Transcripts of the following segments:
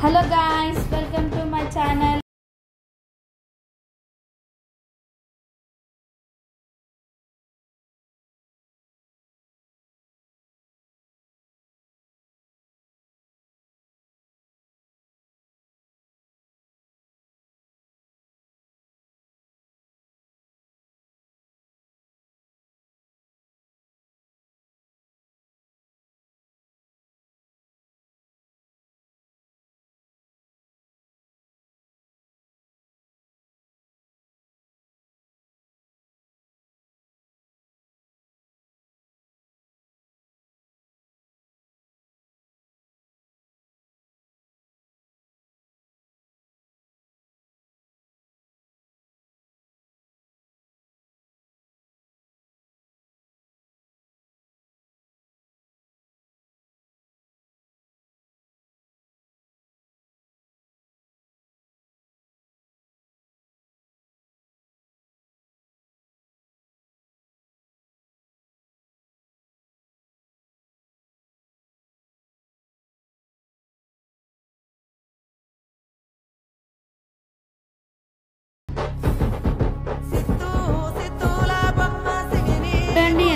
Hello guys, welcome to my channel.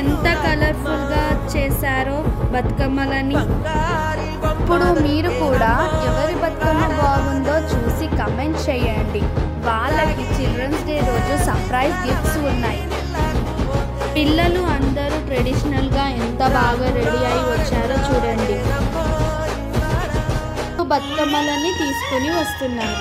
ఎంత colourful గా చేశారో బతుకమ్మలని. ఇప్పుడు మీరు కూడా ఎవరి బతుకమ్మ బాగుందో చూసి కమెంట్ చేయండి. వాళ్ళకి చిల్డ్రన్స్ డే రోజు సర్ప్రైజ్ గిఫ్ట్స్ ఉన్నాయి. పిల్లలు అందరూ ట్రెడిషనల్ గా ఎంత బాగా రెడీ అయి వచ్చారో చూడండి. బతుకమ్మలని తీసుకుని వస్తున్నారు.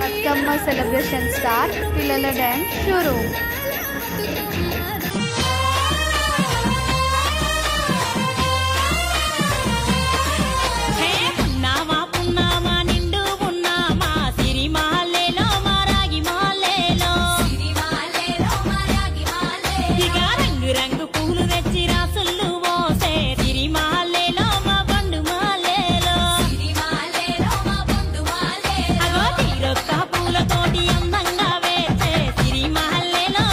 Bathukamma celebration start. పిల్లల డ్యాన్స్ షురూ. తోటి అందంగా వేసే సిరి మహల్లెలో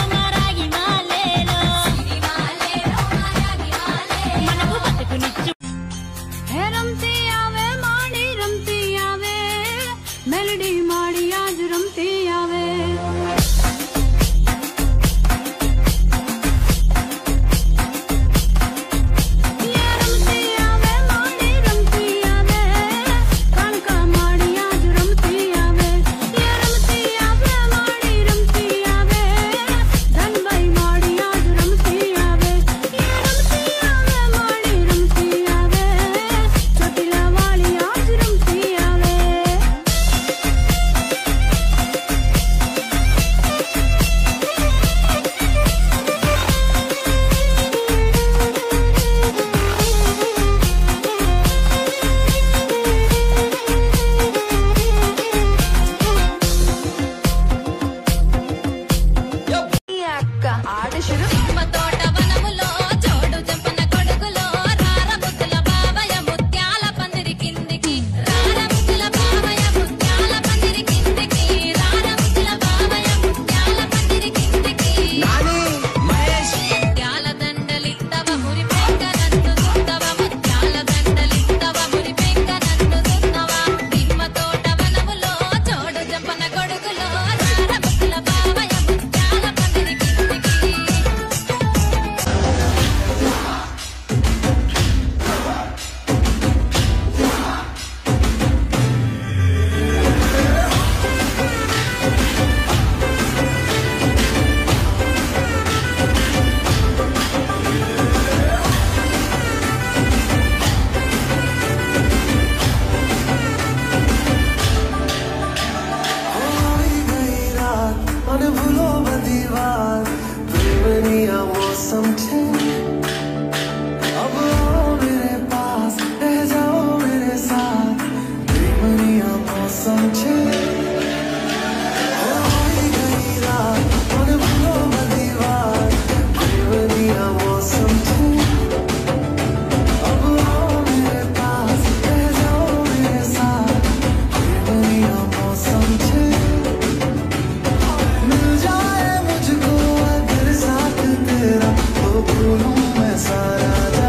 ऐसा राजा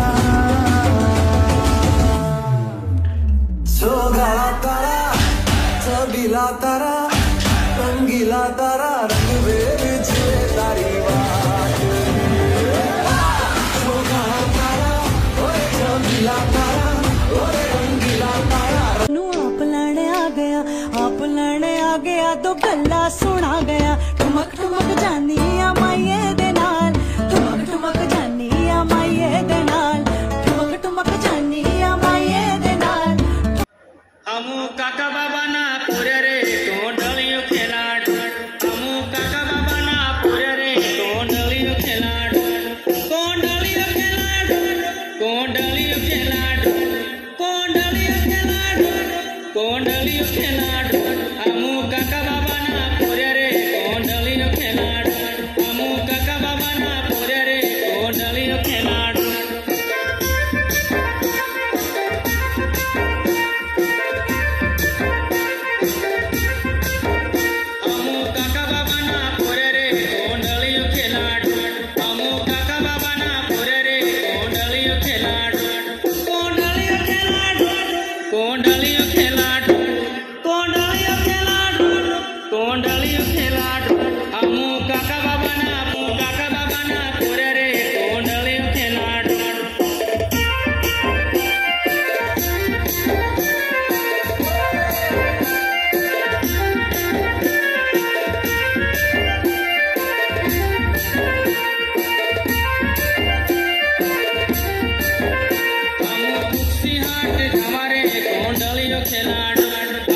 सोगाला तारा सबीला तारा रंगीला तारा रंग बेच तारी बात सोगाला तारा ओए सबीला तारा ओए रंगीला तारा आप लैने आ गया तो गल्ला सुना गया ठुमक ठुमक जानी आ माइये दे नाल ठुमक ठुमक जानी आ माइये दे नाल ठुमक ठुमक जानी आ माइये दे नाल अमु काका बाबा ना पूरे रे कोंडलियो खेलाड़ अमु काका बाबा ना पूरे रे कोंडलियो खेलाड़ कोंडलियो खेलाड़ कोंडलियो खेलाड़ कोंडलियो खेलाड़ कोंडलियो खेलाड़ अमु काका बाबा ना पूरे रे कोंडलियो खेलाड़ अमु काका बाबा ना पूरे रे कोंडलियो खेलाड़ कोंडलियो खेलाड़ कोंडलियो खेलाड़ कोंडलियो खेलाड़ अमु काका बाबा ना पूरे रे कोंडलियो खेलाड़ कोंडलियो खेलाड़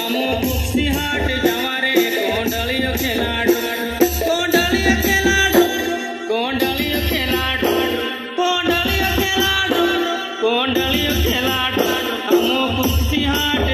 अमु कुक्सी हाट जवारे कोंडलियो खेलाड़ कोंडलियो खेलाड़ कोंडलियो खेलाड़ कोंडलियो खेलाड़ कोंडलियो खेलाड़ अमु कुक्सी हाट